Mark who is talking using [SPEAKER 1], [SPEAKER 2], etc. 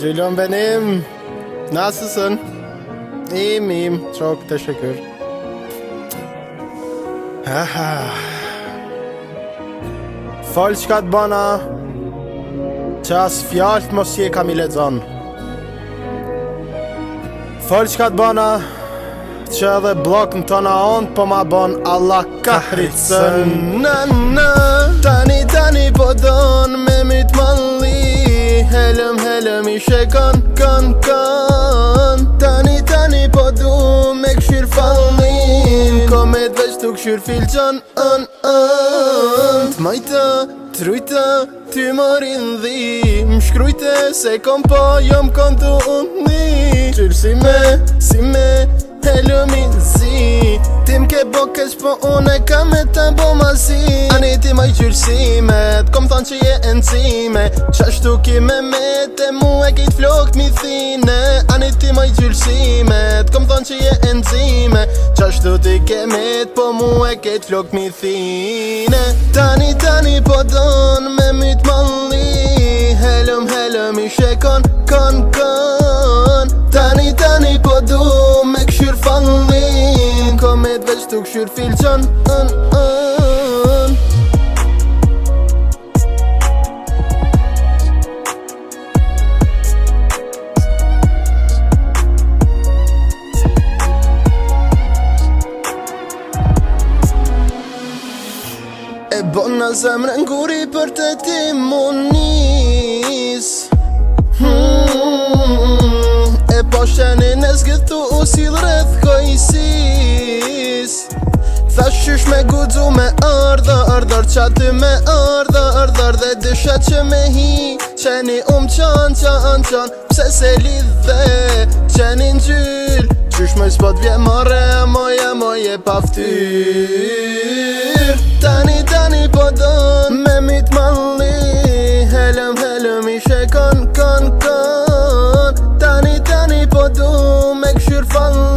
[SPEAKER 1] Gjylon benim. Nasılsın? İyiyim. Çok teşekkür. Fol çka të bana, qas fjallët mos je kam I lexon. Fol çka të bana, që edhe blokën tona on po ma bon Allah kahritësën. Tani po don me myt malli, helëm ishe kan. Tani po du me këshir fallin, komet veç tu këshir filqan T'majta, trujta, ty morin dhi, më shkrujte se kom po jom kontu unë. Qyrë si me helëmi zi, tim ke bo keq po une ka me ta bo ma zi. Ani ti maj qyrësimet, kom thonë që je encime, qashtu ki me te mu e kejt flokt mi thine. Ani ti maj qyrësimet, kom thonë që je encime, qashtu ti ke met po mu e kejt flokt mi thine. Tani po don me myt malli, helëm ishe kon. Tani po du me këshyr fallin, komet veç tu këshyr filqan E bona zemrën guri për të ti munis, e po shenin e zgëtu u sil rreth kojsis. Thash qysh me guxu me ardhar qaty me ardhar dhe dysha që me hi qeni qan pse se lidhe qeni n'gjyl qysh me s'pot vje more moje pa ftyr. Tani po don me myt malli, helëm ishe kon. Tani po du me këshyr fallin,